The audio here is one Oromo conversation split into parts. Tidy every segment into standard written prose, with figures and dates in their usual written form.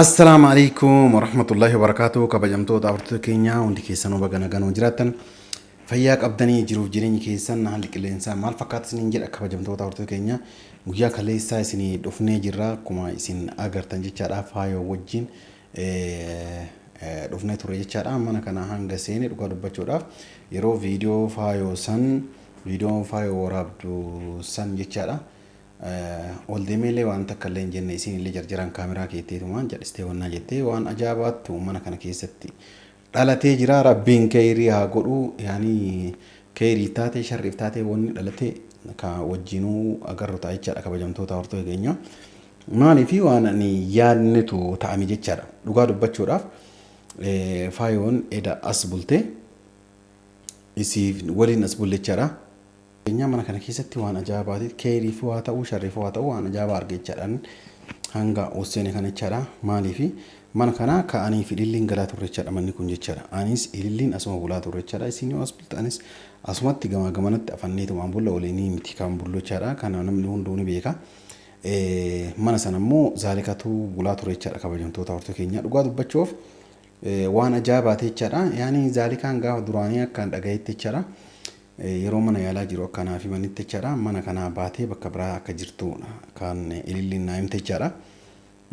السلام عليكم ورحمة الله وبركاته كبجمتو دعوتو كينيا وندي كيسانو بغانا غانو جراتن فياك أبداني جروف جيريني كيسان هالك الإنسان مال فقط سنين جرا كبجمتو دعوتو كينيا ويا كليسا سني دفني جرا كما سن أجر تنجي شارع فايو وجين دفني توري شارع مانا كنا هانغ سيني رقاد بچودا يرو فيديو فايو ورابدو سن جشارع والدميلي وان تكلين جنة سين اللي جرجران كاميرا كيتي ثمان جلستي ونا جتي وان أجابات ومنا كنا كيستي على تجرا ربين كيري هاقولو يعني كيري تاتي شرف تاتي ون على تي كوجينو أجر تايشر أكبجمتو تورتو جينيا مالي في وانا ني يانتو تعمي جتشر لقاد بتشوراف فايون إذا أسبلته يصير ولين أسبل جتشرا mana kana keessatti waan ajaa'ibaati keerii fi waa ta'uu sharrii fi waa ta'uu waan ajaa'ibaa argechaadhaan hanga oseene kana jechaadha maaliif mana kana ka'anii fi ililliin galaa turre jechaadha manni kun jechaadha anis ililliin asuma bulaa turre jechaadha isin yoo asbulta anis asumatti gamanatti afanneetu waan bulla oleenii miti kan bullo jechaadha kana namni hunduu ni beeka mana sana immoo zaalikatu bulaa turre jechaadha kabajamtoota hortoo keenya dhugaa dubbachuuf waan ajaa'ibaati jechaadha yaani zaalikaan gaafa duraanii akkaan dhagayetti jechaadha yeroo mana yaalaa jiru akkanaa fi manitti jechaadha mana kana baatee bakka biraa akka jirtu kan ililliin naa himte jechaadha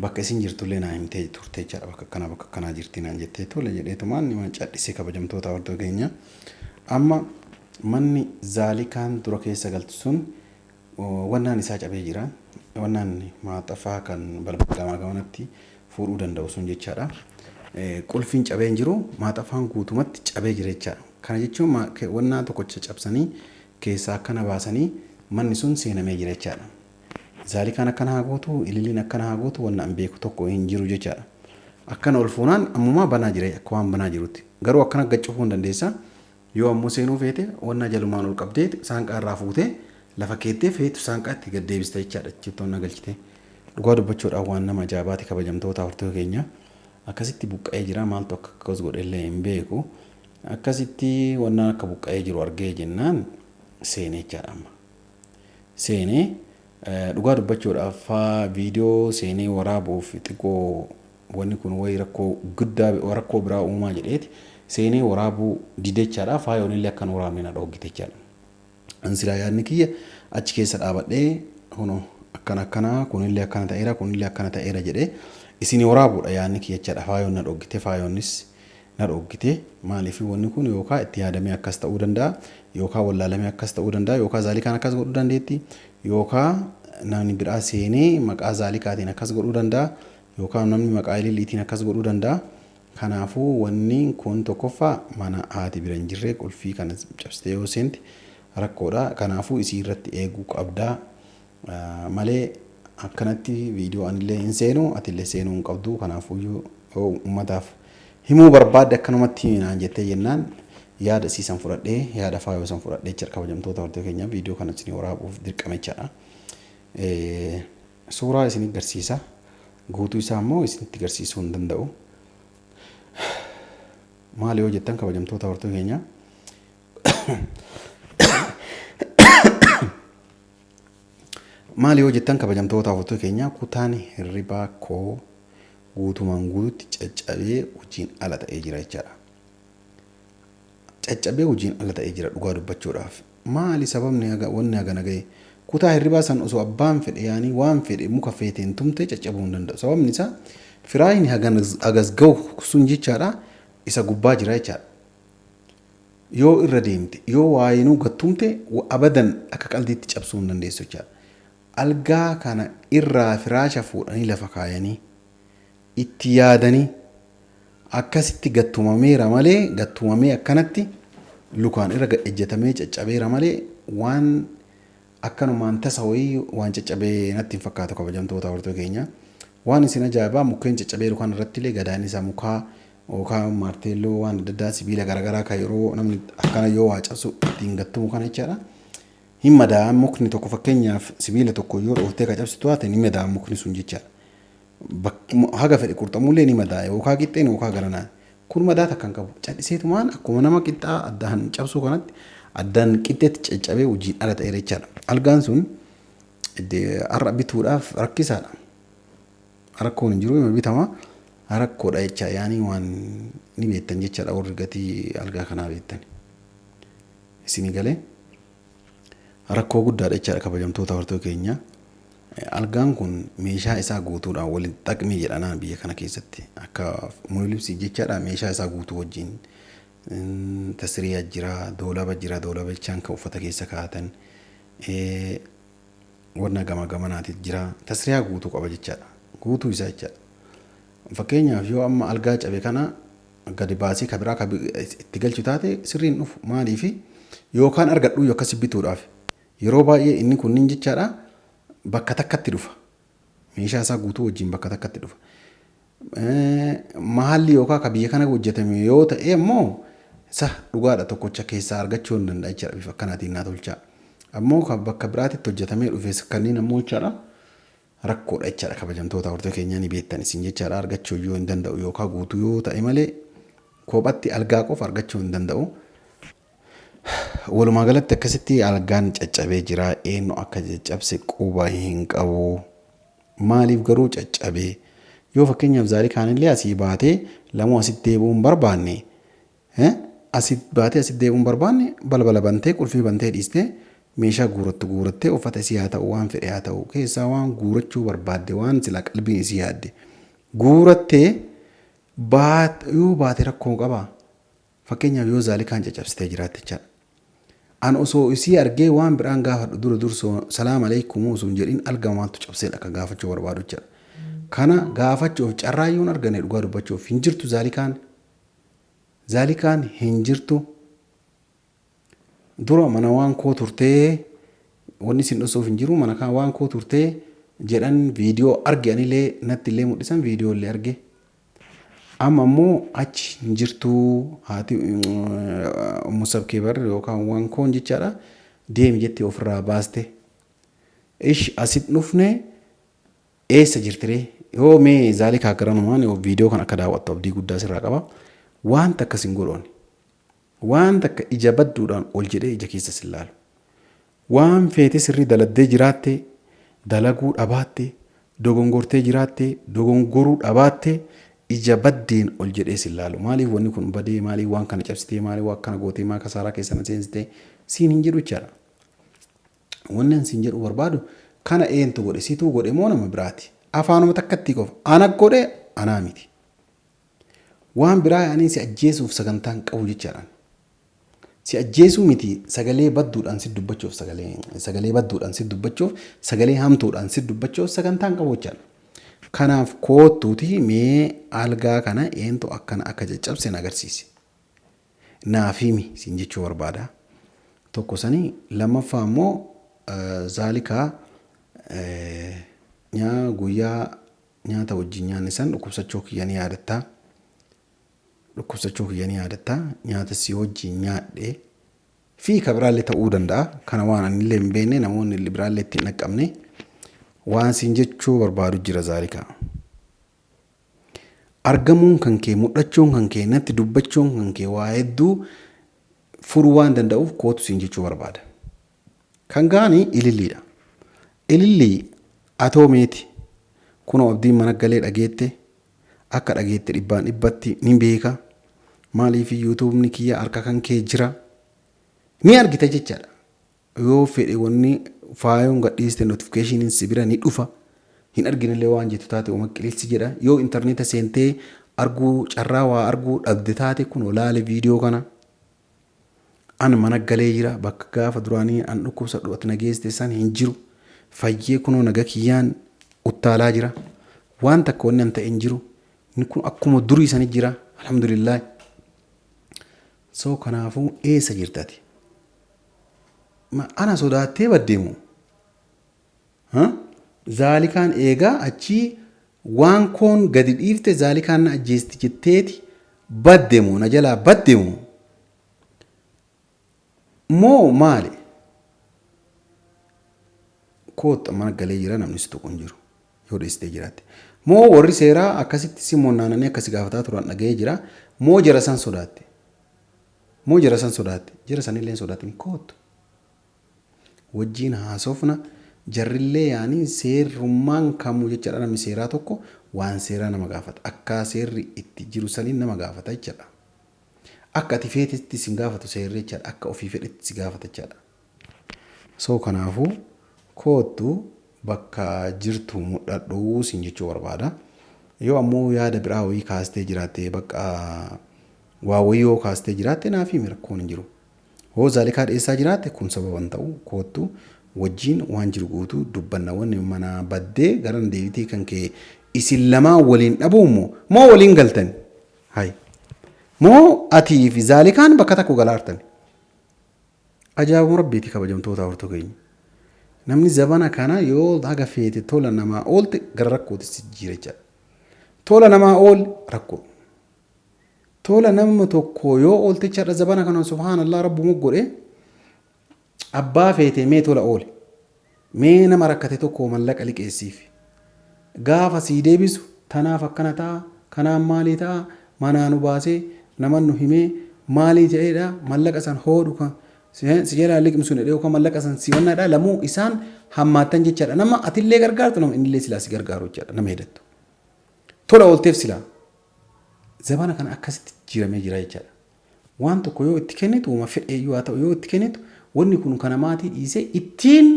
bakka isin jirtullee naa himte turte jechaadha bakka kanaa jirti naan jettee tole jedheetumaan nima cadhisee kabajamtoota hordoo keenya amma manni zaalikaan dura keessa galtu sun wannaan isaa cabee jira wannaan maaxafaa kan balbala gamanatti fuudhuu danda'u sun jechaadha qulfiin cabee hin jiru maaxafaan guutumatti cabee jira jechaadha kana jechuun wannaa tokkocha cabsanii keessaa akkana baasanii manni sun seenamee jira jechaadha. Zaalikaan akkana haa gootu, ililliin akkana haa gootu wannaan beeku tokko hin jiru jechaadha. Akkana ol fuunaan ammumaa banaa jira akka waan banaa jirutti. Garuu akkana gaccufuu hin dandeessa. Yoo ammoo seenuu feete wannaa jalumaan ol qabdee saanqaa irraa fuutee lafa keettee feetu saanqaa itti gad deebista jechaadha. Chiftoonna galchite. Dhugaa dubbachuudhaan waan nama ajaa'ibaati kabajamtoota hortoo keenya. Akkasitti buqqa'ee jira maaltu akka akkas godhellee hin beeku. Akkasitti wannaan akka buqqa'ee jiru argee jennaan seenee jechaadha amma. Seenee dhugaa dubbachuudhaaf viidiyoo seenee waraabuuf xiqqoo wanni kun wayi rakkoo guddaa rakkoo biraa uumaa jedheeti seenee waraabuu didee jechaadha faayoon illee akkan waraabne na dhoggite jechaadha. Ansilaa yaadni kiyya achi keessa dhaabadhee hono akkana kunillee akkana ta'eera jedhee isin waraabuudha yaadni kiyya jechaadha faayoon na dhoggite faayoonnis na dhoggite maaliif wanni kun yookaan itti yaadamee akkas ta'uu danda'a yookaan wallaalamee akkas ta'uu danda'a yookaan zaalikaan akkas godhuu dandeetti yookaan namni biraa seenee maqaa zaalikaatiin akkas godhuu danda'a yookaan namni maqaa ililliitiin akkas godhuu danda'a kanaafuu wanni kun tokkoffaa mana haati bira hin jirre qulfii kana cabsitee yoo seenti rakkoodha kanaafuu isii irratti eeguu qabdaa malee akkanatti viidiyoo anillee hin seenu atillee seenuu hin qabdu kanaafuu uummataaf himuu barbaadde akkanumatti naan jettee jennaan yaada siisan fudhadhee yaada faayoo san fudhadhee jecha kabajamtoota hordoo keenya viidiyoo kana isin waraabuuf dirqame jechaadha. Suuraa isin agarsiisa guutuu isaa immoo isinitti agarsiisuu hin danda'u. Maali yoo jettan kabajamtoota hordoo keenya maali yoo jettan kabajamtoota hordoo keenya kutaan hirribaa koo guutumaan guututti caccabee hojiin ala ta'ee jira jechaadha. Caccabee hojiin ala ta'ee jira dhugaa dubbachuudhaaf. Maali sababni wanni hagana ga'e kutaa hirribaa san osoo abbaan fedhe yaanii waan fedhe muka feeteen tumte caccabuu hin danda'u. Sababni isaa firaayini hagas ga'u sun jechaadha isa gubbaa jira jechaadha. Yoo irra deemte yoo waayinuu gattumte abadan akka qaldiitti cabsuu hin dandeessu jechaadha. Algaa kana irraa firaasha fuudhanii lafa kaayanii itti yaadanii akkasitti gattumameera malee gattumamee akkanatti lukaan irra ejjetamee caccabeera malee waan akkanumaan tasa wayii waan caccabee natti hin fakkaatu kabajamtoota hordoo keenya waan isin ajaa'ibaa mukkeen caccabee lukaan irratti illee gadaan isaa mukaa yookaan maarteelloo waan adda addaa sibiila garaagaraa kan yeroo namni akkana yoo waa cabsu ittiin gattumu kana jechaadha. Hin madaa'an mukni tokko fakkeenyaaf sibiila tokko yoo dhooftee ka cabsitu haate hin madaa'an mukni sun jechaadha. Haga fedhe qurxamullee ni madaa yookaan qixxeen yookaan garanaan kun madaa takkan qabu cadhiseetumaan akkuma nama qixxaa addaan cabsuu kanatti addaan qixxeetti caccabee hojiin ala ta'e jechaadha. Algaan sun har'a bituudhaaf rakkisaadha. Rakkoon hin jiru bitama Rakkoodha jecha yaani waan ni beektan jechaadha warri gatii algaa kanaa beektan. Isinii galee rakkoo guddaadha jechaadha kabajamtoota hortoo keenya. Algaan kun meeshaa isaa guutuudhaan waliin xaqmii jedhanaan biyya kana keessatti akka mul'ibsi jechaadha meeshaa isaa guutuu wajjin tasriyaa jira doolaba jechaan kan uffata keessa kaa'atan wanna gama gamanaati jira tasriyaa guutuu qaba jechaadha guutuu isaa jechaadha. Fakkeenyaaf yoo amma algaa cabe kana gadi baasii kabiraa itti galchu taate sirriin dhufu maaliif yookaan argadhu yookaan sibbituudhaaf yeroo baay'ee inni kunniin jechaadha. Bakka takkatti dhufa. Meeshaa isaa guutuu wajjin bakka takkatti dhufa. Mahalli yookaan ka biyya kana hojjetame yoo ta'e immoo isa dhugaadha tokkocha keessaa argachuu hin danda'a jechaadha bifa akkanaatiin naa tolchaa. Ammoo kan bakka biraatitti hojjetamee dhufes kanneen ammoo jechaadha rakkoodha jechaadha kabajamtoota hortoo keenyaa ni beektan isin jechaadha argachuu yoo hin danda'u yookaan guutuu yoo ta'e malee kophatti algaa qofa argachuu hin danda'u. Walumaa galatti akkasitti algaan caccabee jira eenyu akka caccabse quba hin qabu. Maaliif garuu caccabee yoo fakkeenyaaf zaalii kaanillee asii baatee lamoo asitti deebi'uun barbaanne asitti deebi'uun barbaanne balbala bantee qulfii bantee dhiistee meeshaa guurattee uffata isii haa ta'u waan fedhe haa ta'u keessaa waan guurachuu barbaadde waan sila qalbiin isii yaadde guurattee yoo baate rakkoo qaba. Fakkeenyaaf yoo zaalii kaan caccabsitee jiraatte jechaadha. An osoo isii argee waan biraan gaafadhu dursoo salaam aleikum osoo hin jedhin algamaantu cabsee akka gaafachuu barbaadu jechaadha. Kana gaafachuuf carraayyoon argane dhugaa dubbachuuf hin jirtu zaalikaan hin jirtu. Dura mana waan koo turtee wanni isin dhusuuf hin jiru mana kaan waan koo turtee jedhan viidiyoo arge anillee natti illee mul'isan viidiyoo illee arge. Amma ammoo achi hin jirtu haati musabkee bar yookaan waan koon jechaadha deemi jettee ofirraa baaste. Ish asit dhufne eessa jirtiree yoo mee zaalii kaakaranumaan yoo viidiyoo kan akka daawwattu abdii guddaa sirraa qaba. Waan takka sin godhoon waan takka ija badduudhaan ol jedhee ija keessa sin laalu. Waan feete sirrii daladdee jiraatte dalaguu dhabaatte dogongortee jiraatte dogongoruu dhabaatte. Ija baddeen ol jedhee sin laalu. Maaliif wanni kun badee maaliif waan kana cabsitee maaliif waan kana gootee maa kasaaraa keessana seensitee siin hin jedhu jechaadha. Wannan siin jedhu barbaadu kana eentu godhe situu godhe moo nama biraati. Afaanuma takkatti qofa ana godhe anaa miti. Waan biraa yaanii si ajjeesuuf sagantaan qabu jechaadha. Si ajjeesuu miti sagalee badduudhaan si dubbachuuf sagalee badduudhaan si dubbachuuf sagalee hamtuudhaan si dubbachuuf sagantaan qabu jechaadha. Kanaaf kootuuti mee algaa kana eentu akkana akka caccabse agarsiisi. Naaf himi siin jechuu barbaada. Tokko sanii lammaffaa immoo zaalikaa guyyaa nyaata wajjin nyaanne san dhukkubsachuu kiyya ni yaadatta. Nyaata si wajjin nyaadhe fi ka biraallee ta'uu danda'a. Kana waan anillee hin beekne namoonni biraallee itti hin dhaqqabne. Waan siin jechuu barbaadu jira zaalikaa. Argamuun kan kee mul'achuun kan kee natti dubbachuun kan kee waa hedduu furuu waan danda'uuf kootu siin jechuu barbaada. Kan gaanii ililliidha. Ilillii atoomeeti. Kunoo abdiin mana galee dhageette akka dhageette dhibbaan dhibbatti ni beeka. Maaliif yuutuubni kiyya harka kan kee jira. Ni argita jechaadha. Yoo fedhe wanni faayoon gadhiiste notifikashiniin si bira ni dhufa. Hin arginillee waan jettu taate uuma qililsi jedha. Yoo intarneeta seentee arguu carraa waa arguu dhabde taate kun olaale viidiyoo kana. An mana galee jira bakka gaafa duraanii an dhukkubsadhu ati nageessite san hin jiru. Fayyee kunoo naga kiyyaan uttaalaa jira. Waan takka wanni an ta'e hin jiru. Kun akkuma durii sanii jira. Alhamdulillah. So kanaafuu eessa jirtati? Ana sodaattee baddeemu. Zaalikaan eegaa achii waan koon gadi dhiifte zaalikaan na ajjeesti jetteeti baddeemu na jalaa baddeemu. Moo maali? Koota mana galee jira namni si tokko hin jiru yoo dhiistee jiraatte. Moo warri seeraa akkasitti si monnaananii akkasi gaafataa turan dhaga'ee jira. Moo jara san sodaatte? Jara sanillee sodaatte kootu. Wajjin haasofna jarrillee yaanii seerummaan kamuu jechaadha namni seeraa tokko waan seeraa nama gaafata. Akka seerri itti jiru saniin nama gaafata jechaadha. Akka ati feetetti sin gaafatu seerri jechaadha. Akka ofii fedhetti si gaafata jechaadha. So kanaafuu kootu bakka jirtu mudhadhuu sin jechuu barbaada. Yoo ammoo yaada biraa wayii kaastee jiraatte bakka waa wayii yoo kaastee jiraatte naaf himi rakkoon hin jiru. Hoo zaalikaa dhiyeessaa jiraatte kun sababan ta'u kootu wajjin waan jiru guutuu dubbanna wanni mana baddee garan deebitii kan kee isin lamaa waliin dhabuumoo moo waliin galtan? Hai. Moo atii fi zaalikaan bakka takko galaartan? Ajaa'ibuma rabbiitii kabajamtoota hortoo keenya. Namni zabana kana yoo haga feete tola namaa oolte gara rakkootti si jira. Tola namaa ool rakkoo. Tola nama tokko yoo oolte chadha zabana kana subhaanallah rabbu godhe abbaa feete mee tola oole. Mee nama rakkate tokko mallaqa liqeessiif. Gaafa sii deebisu tanaaf akkana ta'a kanaan maalii ta'a manaa nu baasee naman nu himee maalii jedheedha mallaqa san hoodhu kan si jala liqimsuun dhedhee yookaan mallaqa san si wannaadha lamuu isaan hammaatan jechaadha. Nama atillee gargaartu nama innillee silaa si gargaaru jechaadha nama hedattu. Tola oolteef silaa. Zabana kana akkasitti jiramee jira jechaadha. Waan tokko yoo itti kennitu uma fedhee yoo ta'u yoo itti kennitu wanni kun kana maatii dhiisee ittiin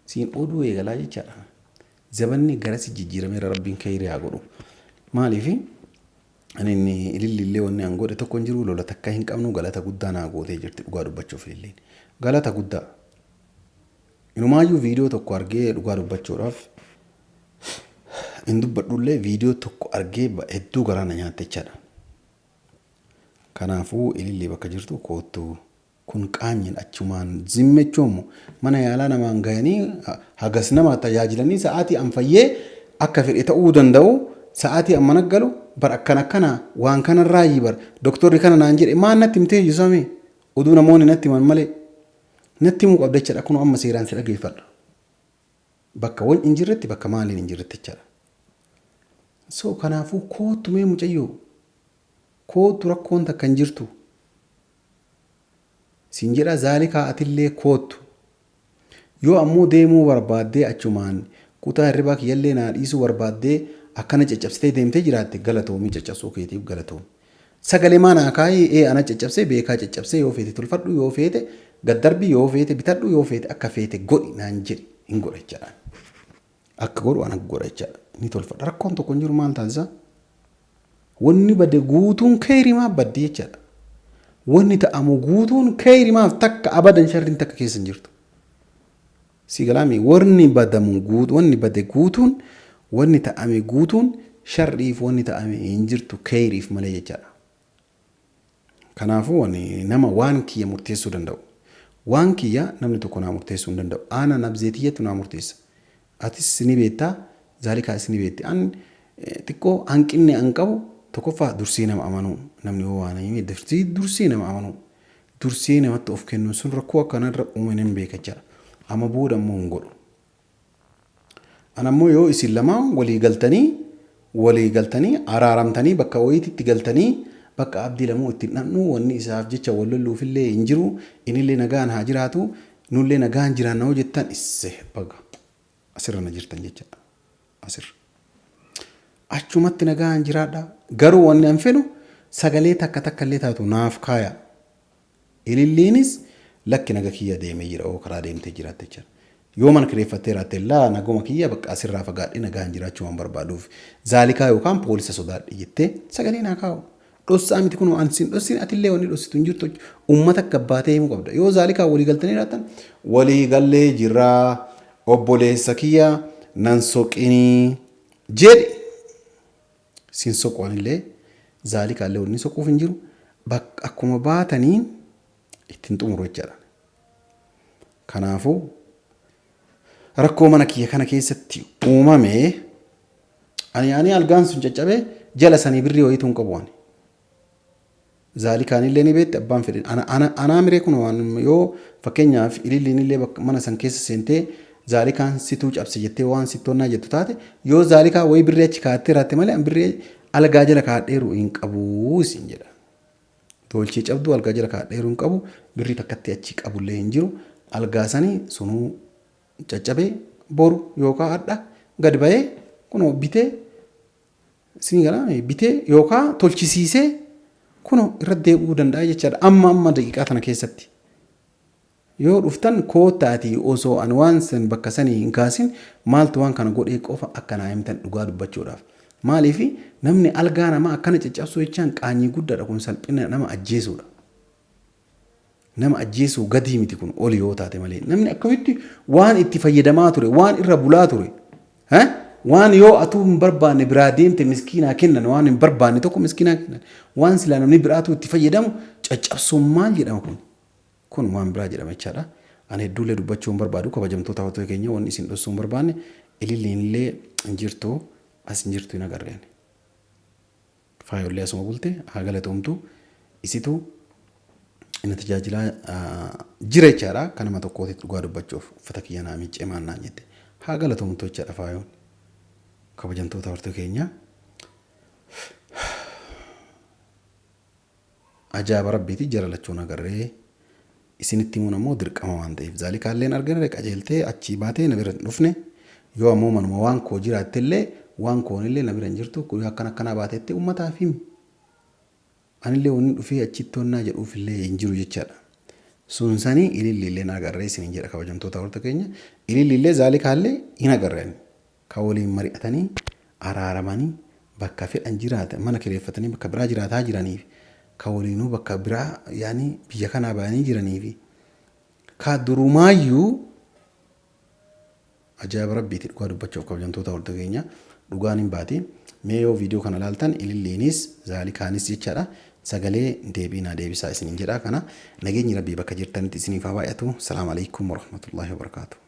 siin oduu eegalaa jechaadha. Zabanni garasi jijjiirameera rabbiin khayrii haa godhu. Maaliif ani ilillillee wanni an godhe tokko hin jiru lola takka hin qabnu galata guddaa naa gootee jirti dhugaa dubbachuuf illee. Galata guddaa. Inumaayyuu viidiyoo tokko argee dhugaa dubbachuudhaaf hin dubbadhullee viidiyoo tokko argee hedduu garaana nyaatte jechaadha. Kanaafuu ilillee bakka jirtu koottu kun qaanyin achumaan zimmechuumu mana yaalaa namaan gahanii hagas nama tajaajilanii sa'aatii anfayyee akka fedhe ta'uu danda'u sa'aatii amma naggalu bar akkana waan kanarraa yibar doktorri kana naan jedhe maan natti himtee yusame oduu namoonni natti himan malee natti himuu qabda jechaadha kun amma seeraan si dhageeffadha. Bakka waan hin jirretti bakka maaliin hin jirretti jechaadha. So kanaafuu kootu mee mucayyoo kootu rakkoon takka hin jirtu. Siin jedha zaalikaa atillee kootu. Yoo ammoo deemuu barbaaddee achumaan kutaa hirribaa kiyyallee naa dhiisuu barbaaddee akkana caccabsitee deemtee jiraatte galatoomii caccabsuu keetiif galatoomi. Sagalee maanaa kaayee ana caccabsee beekaa caccabsee yoo feete tolfadhu yoo feete gaddarbi yoo feete bitadhu yoo feete akka feete godhi naan jedhi hin godha jechaadha. Akka godhu ana godha jechaadha. Ni tolfadha rakkoon tokko hin jiru maal taasisa? Wanni bade guutuun khayrimaa badde jechaadha. Wanni ta'amu guutuun khayrimaaf takka abadan sharriin takka keessa hin jirtu. Si galaami warni badamu guutu wanni bade guutuun wanni ta'ame guutuun sharriif wanni ta'ame hin jirtu khayriif malee jechaadha. Kanaafuu wani nama waan kiyya murteessuu danda'u. Waan kiyya namni tokko naa murteessuu hin danda'u. Ana nabzeetiyyatu naa murteessa. Atis ni beektaa zaalikaa ni beekti. An xiqqoo hanqinni an qabu tokkoffaa dursii nama amanuu namni yoo waan hime dursii nama amanuu dursii namatti of kennu sun rakkoo akkanarra uumame hin beekacha amma booda immoo hin godhu. Anammoo yoo isin lamaan walii galtanii araaramtanii bakka wayiitti galtanii bakka abdii lamuu itti dhannu wanni isaaf jecha wal lolluufillee hin jiru inillee nagaan haa jiraatu nullee nagaan jiraanna hoo jettan isse baga asirra na jirtan jecha asirra. Achumatti nagaan jiraadha. Garuu wanni an fedhu sagalee takka illee taatu naaf kaaya. Ililliinis lakki naga kiyya deemee jira oo karaa deemtee jiraatte jechuudha. Yoo mana kireeffattee raatte laa nagoma kiyya bakka asirraa fagaadhee nagaan jiraachuu waan barbaaduuf zaalikaa yookaan poolisa sodaadhe jettee sagalee naa kaa'u. Dhossaa miti kun ansin dhossin atillee wanni dhossitu hin jirtu uummata gabbaatee himuu qabda. Yoo zaalikaa walii galtanii raattan walii gallee jirraa obboleessa kiyya nan soqinii jedhe. Sin soqoon illee zaalikaa illee wanni soquuf hin jiru bakka akkuma baataniin ittiin xumuru jechaadha. Kanaafuu rakkoo mana kiyya kana keessatti uumame ani algaan sun caccabee jala sanii birrii wayiitu hin qabu waan. Zaalikaan illee ni beekte abbaan fedhe anaa miree kun waan yoo fakkeenyaaf ililliin illee mana san keessa seentee zaalikaan situu cabse jettee waan sittoonnaa jettu taate yoo zaalikaa wayii birrii achi kaa'attee raatte malee an birrii algaa jala kaa'adheeru hin qabu isin jedha. Tolchee cabduu algaa jala kaa'adheeru hin qabu birrii takkatti achi qabullee hin jiru algaa sanii sunuu caccabee boru yookaan hadha gad ba'ee kunoo bitee isin gara bitee yookaan tolchisiisee kun irra deebi'uu danda'a jechaadha amma daqiiqaa tana keessatti. Yoo dhuftan kootaati osoo an waan san bakka sanii hin kaasin maaltu waan kana godhee qofa akkanaa himtan dhugaa dubbachuudhaaf. Maaliif namni algaa nama akkana caccabsuu jechaan qaanyii guddaadha kun salphina nama ajjeesuudha. Nama ajjeesuu gadi miti kun oli yoo taate malee namni akkamitti waan itti fayyadamaa ture waan irra bulaa ture waan yoo atuu hin barbaanne biraa deemte miskiinaa kennan waan hin barbaanne tokko miskiinaa kennan waan silaa namni biraatu itti fayyadamu caccabsuun maal jedhama kun waan biraa jedhama jechaadha. Ani hedduulee dubbachuu hin barbaadu kabajamtoota hawwattoota keenya waan isin dhossuu hin barbaanne ilillee hin jirtu as hin jirtu hin agarreen. Faayollee asuma bulte haa galatoomtu isitu inni tajaajilaa jira jechaadha kanama tokkootti dhugaa dubbachuuf uffata kiyya naa miiccee maannaan jette haa galatoomtu jechaadha faayoon. Kabajamtoota hawwattoota keenya ajaa'iba rabbiiti jaalalachuun agarree isinitti himuun ammoo dirqama waan ta'eef zaalikaalleen argina qajeeltee achii baatee na bira dhufne yoo ammoo manuma waan koo jiraattellee waan koonillee na bira hin jirtu kun akkanaa baatetti uummataaf himi. Anillee wanni dhufee achitti honnaa jedhuufillee hin jiru jechaadha. Sunsanii ilillee na agarree isiniin jedha kabajamtoota hawwattoota keenya ilillee zaalikaallee hin agarreen. Ka waliin mari'atanii araaramanii bakka fedhan jiraatan mana kireeffatanii bakka biraa jiraataa jiraniif ka waliinuu bakka biraa yaani biyya kanaa ba'anii jiraniif ka durumaayyuu ajaa'iba rabbiiti dhugaa dubbachuuf kabajamtoota hawwattoota keenya dhugaan hin baati. Mee yoo viidiyoo kana ilaaltan ililleenis zaalikaanis jechaadha sagalee deebiinaa deebisaa isiniin jedha kana nageenyi rabbii bakka jirtanitti isiniif haa baay'atu. Salaamu alaikum warahmatullahi wabarakaatuh.